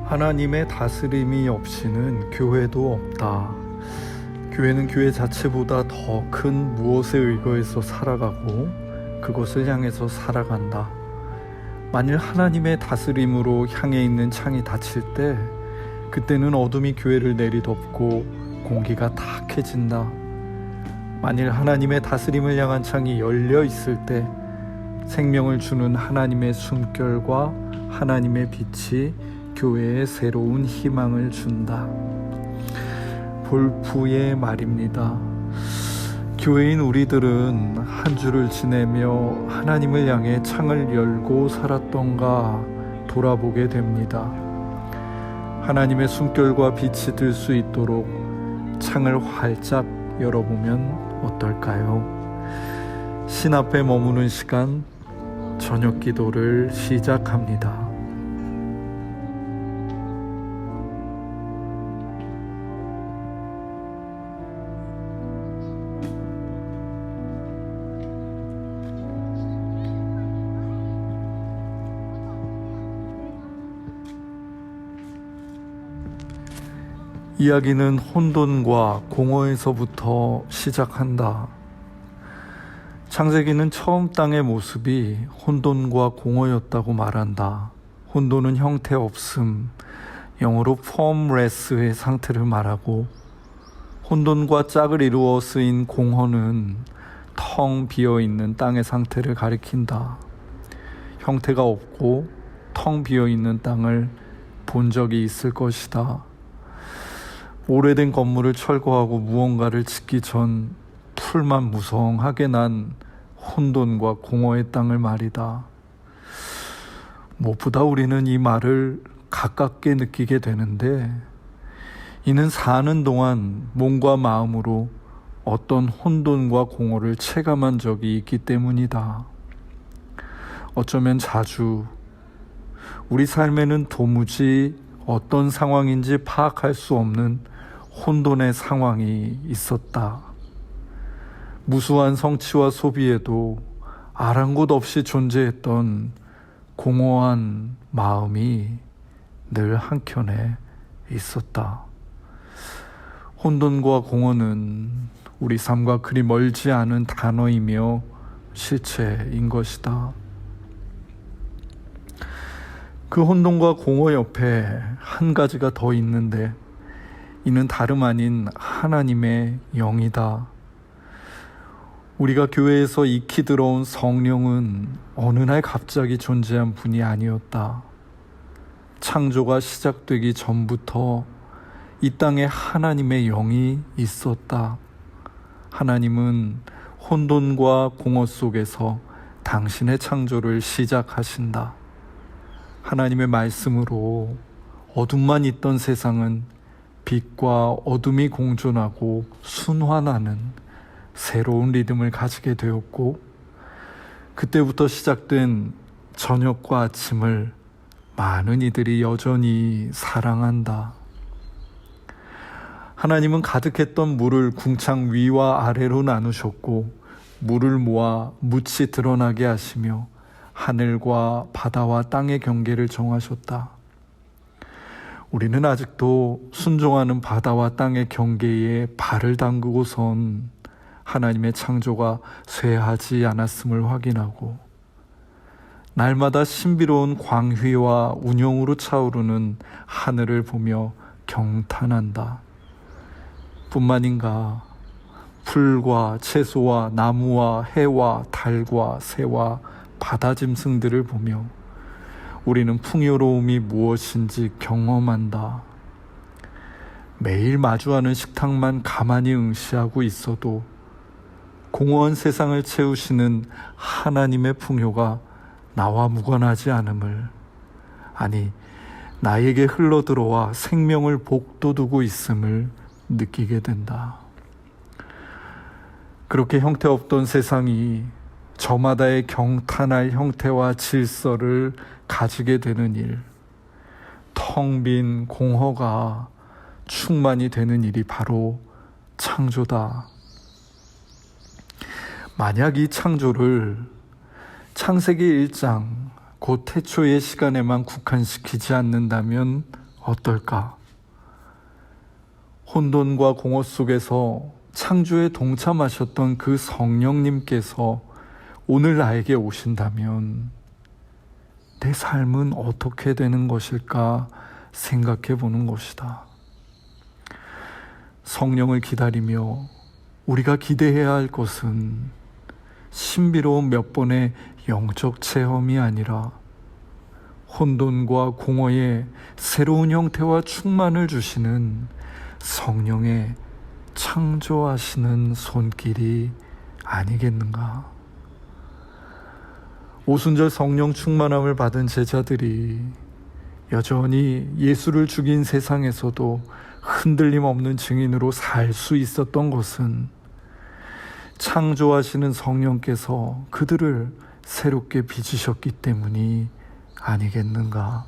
하나님의 다스림이 없이는 교회도 없다. 교회는 교회 자체보다 더 큰 무엇에 의거해서 살아가고 그것을 향해서 살아간다. 만일 하나님의 다스림으로 향해 있는 창이 닫힐 때 그때는 어둠이 교회를 내리덮고 공기가 탁해진다. 만일 하나님의 다스림을 향한 창이 열려 있을 때 생명을 주는 하나님의 숨결과 하나님의 빛이 교회에 새로운 희망을 준다. 볼프의 말입니다. 교회인 우리들은 한 주를 지내며 하나님을 향해 창을 열고 살았던가 돌아보게 됩니다. 하나님의 숨결과 빛이 들 수 있도록 창을 활짝 열어보면 어떨까요? 신 앞에 머무는 시간, 저녁 기도를 시작합니다. 이야기는 혼돈과 공허에서부터 시작한다. 창세기는 처음 땅의 모습이 혼돈과 공허였다고 말한다. 혼돈은 형태 없음, 영어로 formless의 상태를 말하고, 혼돈과 짝을 이루어 쓰인 공허는 텅 비어있는 땅의 상태를 가리킨다. 형태가 없고 텅 비어있는 땅을 본 적이 있을 것이다. 오래된 건물을 철거하고 무언가를 짓기 전 풀만 무성하게 난 혼돈과 공허의 땅을 말이다. 무엇보다 우리는 이 말을 가깝게 느끼게 되는데, 이는 사는 동안 몸과 마음으로 어떤 혼돈과 공허를 체감한 적이 있기 때문이다. 어쩌면 자주 우리 삶에는 도무지 어떤 상황인지 파악할 수 없는 혼돈의 상황이 있었다. 무수한 성취와 소비에도 아랑곳 없이 존재했던 공허한 마음이 늘 한켠에 있었다. 혼돈과 공허는 우리 삶과 그리 멀지 않은 단어이며 실체인 것이다. 그 혼돈과 공허 옆에 한 가지가 더 있는데, 이는 다름 아닌 하나님의 영이다. 우리가 교회에서 익히 들어온 성령은 어느 날 갑자기 존재한 분이 아니었다. 창조가 시작되기 전부터 이 땅에 하나님의 영이 있었다. 하나님은 혼돈과 공허 속에서 당신의 창조를 시작하신다. 하나님의 말씀으로 어둠만 있던 세상은 빛과 어둠이 공존하고 순환하는 새로운 리듬을 가지게 되었고, 그때부터 시작된 저녁과 아침을 많은 이들이 여전히 사랑한다. 하나님은 가득했던 물을 궁창 위와 아래로 나누셨고, 물을 모아 묻이 드러나게 하시며 하늘과 바다와 땅의 경계를 정하셨다. 우리는 아직도 순종하는 바다와 땅의 경계에 발을 담그고선 하나님의 창조가 쇠하지 않았음을 확인하고, 날마다 신비로운 광휘와 운영으로 차오르는 하늘을 보며 경탄한다. 뿐만인가, 풀과 채소와 나무와 해와 달과 새와 바다 짐승들을 보며 우리는 풍요로움이 무엇인지 경험한다. 매일 마주하는 식탁만 가만히 응시하고 있어도 공허한 세상을 채우시는 하나님의 풍요가 나와 무관하지 않음을, 아니 나에게 흘러들어와 생명을 복돋우고 있음을 느끼게 된다. 그렇게 형태없던 세상이 저마다의 경탄할 형태와 질서를 가지게 되는 일, 텅 빈 공허가 충만이 되는 일이 바로 창조다. 만약 이 창조를 창세기 1장 곧 태초의 시간에만 국한시키지 않는다면 어떨까? 혼돈과 공허 속에서 창조에 동참하셨던 그 성령님께서 오늘 나에게 오신다면 내 삶은 어떻게 되는 것일까 생각해 보는 것이다. 성령을 기다리며 우리가 기대해야 할 것은 신비로운 몇 번의 영적 체험이 아니라 혼돈과 공허의 새로운 형태와 충만을 주시는 성령의 창조하시는 손길이 아니겠는가? 오순절 성령 충만함을 받은 제자들이 여전히 예수를 죽인 세상에서도 흔들림 없는 증인으로 살 수 있었던 것은 창조하시는 성령께서 그들을 새롭게 빚으셨기 때문이 아니겠는가?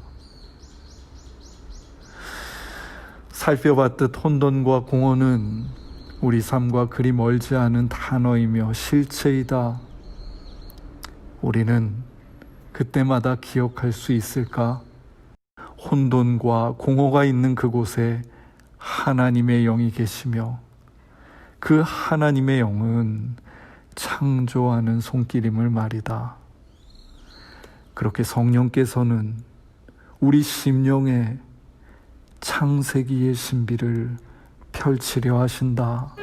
살펴봤듯 혼돈과 공허는 우리 삶과 그리 멀지 않은 단어이며 실체이다. 우리는 그때마다 기억할 수 있을까? 혼돈과 공허가 있는 그곳에 하나님의 영이 계시며 그 하나님의 영은 창조하는 손길임을 말이다. 그렇게 성령께서는 우리 심령에 창세기의 신비를 펼치려 하신다.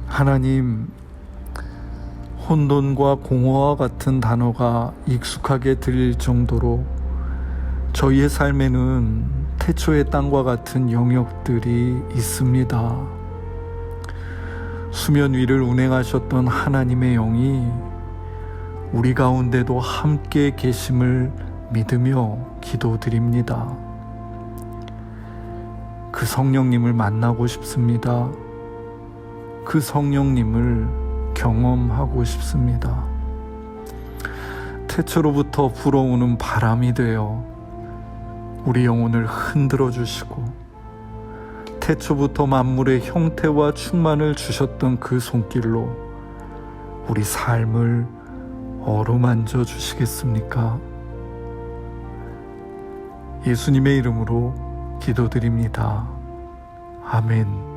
하나님, 혼돈과 공허와 같은 단어가 익숙하게 들릴 정도로 저희의 삶에는 태초의 땅과 같은 영역들이 있습니다. 수면 위를 운행하셨던 하나님의 영이 우리 가운데도 함께 계심을 믿으며 기도드립니다. 그 성령님을 만나고 싶습니다. 그 성령님을 경험하고 싶습니다. 태초로부터 불어오는 바람이 되어 우리 영혼을 흔들어 주시고 태초부터 만물의 형태와 충만을 주셨던 그 손길로 우리 삶을 어루만져 주시겠습니까? 예수님의 이름으로 기도드립니다. 아멘.